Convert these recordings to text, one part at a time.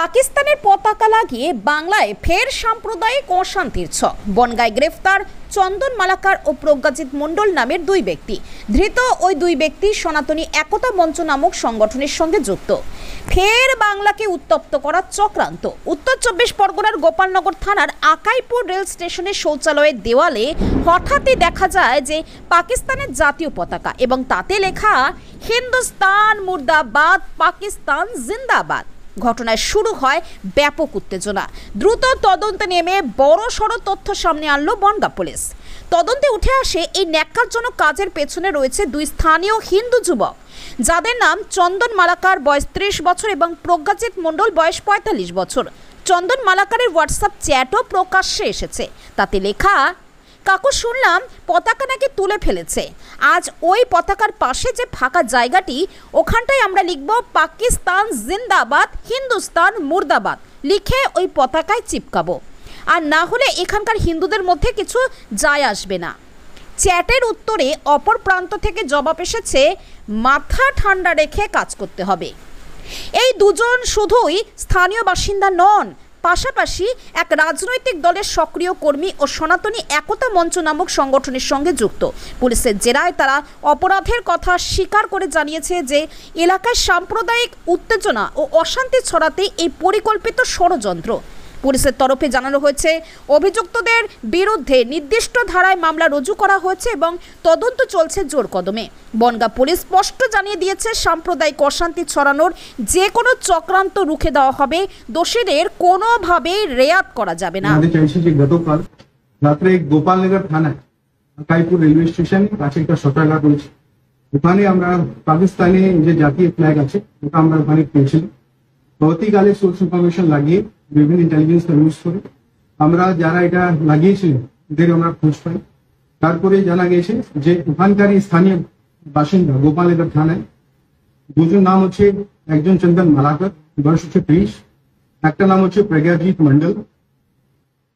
পাকিস্তানের পতাকা লাগিয়ে বাংলায় ফের সাম্প্রদায়িক অশান্তির ছক। বনগাঁয় গ্রেফতার চন্দন মালাকার ও প্রজ্ঞাজিৎ মণ্ডল নামের দুই ব্যক্তি। ধৃত ওই দুই ব্যক্তি সনাতনী একতা মঞ্চ নামক সংগঠনের সঙ্গে যুক্ত। ফের বাংলাকে উত্তপ্ত করার চক্রান্ত। উত্তর 24 পরগনার গোপালনগর থানার আকাইপুর রেল স্টেশনের শৌচালয়ের দেওয়ালে হঠাৎই দেখা যায় যে পাকিস্তানের জাতীয় পতাকা এবং তাতে লেখা হিন্দুস্তান মুর্দাবাদ, পাকিস্তান জিন্দাবাদ। ঘটনায় শুরু হয় ব্যাপক উত্তেজনা। দ্রুত তদন্তে নেমে বড়সড় তথ্য সামনে আনলো বনগাঁ পুলিশ। তদন্তে উঠে আসে এই ন্যাক্কারজনক কাজের পেছনে রয়েছে দুই স্থানীয় হিন্দু যুবক, যাদের নাম চন্দন মালাকার, বয়স 30 বছর, এবং প্রজ্ঞাজিৎ মণ্ডল, বয়স 45 বছর। চন্দন মালাকারের হোয়াটসঅ্যাপ চ্যাটও প্রকাশ্যে এসেছে। তাতে লেখা, কাকু শুনলাম পতাকা নাকি তুলে ফেলেছে। আজ ওই পতাকার পাশে যে ফাঁকা জায়গাটি, ওখানটায় আমরা লিখব পাকিস্তান জিন্দাবাদ, হিন্দুস্তান মুর্দাবাদ লিখে ওই পতাকায় চিপকাবো। আর না হলে এখানকার হিন্দুদের মধ্যে কিছু যায় আসবে না। চ্যাটের উত্তরে অপর প্রান্ত থেকে জবাব এসেছে, মাথা ঠান্ডা রেখে কাজ করতে হবে। এই দুজন শুধুই স্থানীয় বাসিন্দা নন, পাশাপাশি এক রাজনৈতিক দলের সক্রিয় কর্মী ও সনাতনী একতা মঞ্চ নামক সংগঠনের সঙ্গে যুক্ত। পুলিশের জেরায় তারা অপরাধের কথা স্বীকার করে জানিয়েছে যে এলাকায় সাম্প্রদায়িক উত্তেজনা ও অশান্তি ছড়াতে এই পরিকল্পিত ষড়যন্ত্র। পুলিশের তরফে জানানো হয়েছে, অভিযুক্তদের বিরুদ্ধে নির্দিষ্ট ধারায় মামলা রুজু করা হয়েছে এবং তদন্ত চলছে জোর কদমে। বনগাঁ পুলিশ স্পষ্ট জানিয়ে দিয়েছে, সাম্প্রদায়িক অশান্তি ছড়ানোর যে কোনো চক্রান্ত রুখে দেওয়া হবে, দোষীদের কোনোভাবেই রেয়াত করা যাবে না। গতকাল রাত্রে গোপালনগর থানায় আকাইপুর রেলওয়ে স্টেশনে কাছে একটা সত্যাগ্রহ করেছি। ওখানে আমরা পাকিস্তানে যে জাতীয় ফ্ল্যাগ আছে ওটা আমরা ওখানে পেয়েছিলাম। পরবর্তীকালে সোর্স ইনফরমেশন লাগিয়ে বিভিন্ন ইন্টেলিজেন্স ইউজ করে আমরা যারা এটা লাগিয়েছিলেন এদের আমরা খোঁজ পাই। তারপরে জানা গেছে যে ওখানকারই স্থানীয় বাসিন্দা গোপালনগর থানায় দুজন নাম হচ্ছে, একজন চন্দন মালাকার, বয়স হচ্ছে 30, একটা নাম হচ্ছে প্রজ্ঞাজিৎ মণ্ডল।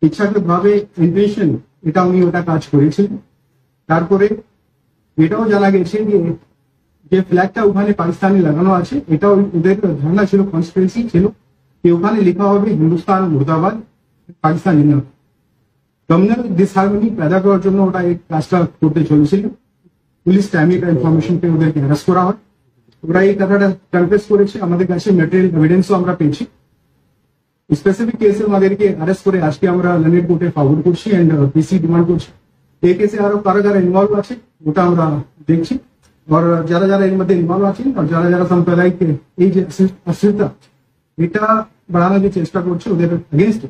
ইচ্ছাকৃতভাবে ইন্টেনশন এটা উনি ওটা কাজ করেছিলেন। তারপরে এটাও জানা গেছে যে ফ্ল্যাগটা ওখানে পাকিস্তানে লাগানো আছে, এটাও ওদের ধারণা ছিল, কনস্পিরেসি ছিল कि ওখানে লেখা হবে হিন্দুস্তান মুর্দাবাদ, পাকিস্তান জিন্দাবাদ। কমিউনাল ডিসহারমনি পেদা করার জন্য ওটা এই কাজটা করতে চলেছিল। পুলিশ টাইমে একটা ইনফরমেশন পেয়ে ওদেরকে অ্যারেস্ট করা হয়। ওরা এই কথাটা কনফেস করেছে। আমাদের কাছে ম্যাটেরিয়াল এভিডেন্সও আমরা পেয়েছি। স্পেসিফিক কেসে আমাদেরকে অ্যারেস্ট করে আজকে আমরা লন্ডন কোর্টে ফরওয়ার্ড করছি এন্ড পিসি ডিমান্ড করছি। এই কেসে আরো কারা যারা ইনভলভ আছে ওটা আমরা দেখছি। আর যারা যারা এর মধ্যে ইনভলভ আছেন আর যারা যারা সাম্প্রদায়িক এই যে অস্থিরতা এটা বাড়ানোর যে চেষ্টা করছে ওদের এগেনস্ট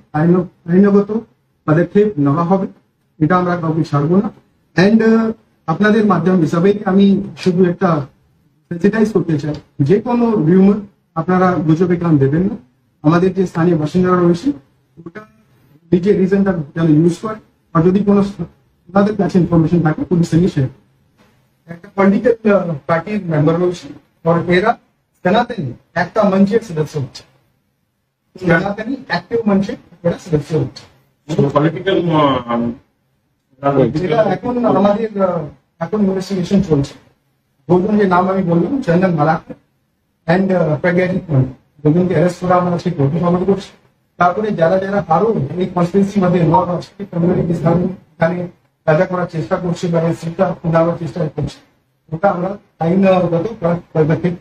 আইনগত পদক্ষেপ নেওয়া হবে। এটা আমরা কাউকে ছাড়বো না। অ্যান্ড আপনাদের মাধ্যম হিসাবে আমি শুধু একটা সেন্সিটাইজ করতে চাই, যে কোনো রিউমার আপনারা গুজবে কান দেবেন না। আমাদের যে স্থানীয় বাসিন্দারা রয়েছে ওটা নিজের রিজনটা যেন ইউজ করে, আর যদি কোনো ওনাদের কাছে ইনফরমেশন থাকে পুলিশ সঙ্গে শেয়ার। একটা পলিটিক্যাল পার্টির মেম্বার রয়েছে আর এরা সনাতনী একটা মঞ্চের সদস্য হচ্ছে। সনাতনী অ্যাক্টিভ মঞ্চে এরা সদস্য হচ্ছে। এখন আমাদের এখন ইনভেস্টিগেশন চলছে। দুজন যে নাম আমি বললাম, চন্দন মালাকার অ্যান্ড প্রজ্ঞাজিৎ মণ্ডল, দুজনকে অ্যারেস্ট করা আমরা সেই কোর্টে ফরওয়ার্ড করছি। তারপরে যারা যারা আরো এই কনস্পিরেসির মধ্যে ইনভলভ আছে, কমিউনিটি এখানে পেদা করার চেষ্টা করছে বা সেটা নেওয়ার চেষ্টা করছে, ওটা আমরা আইনগত পদক্ষেপ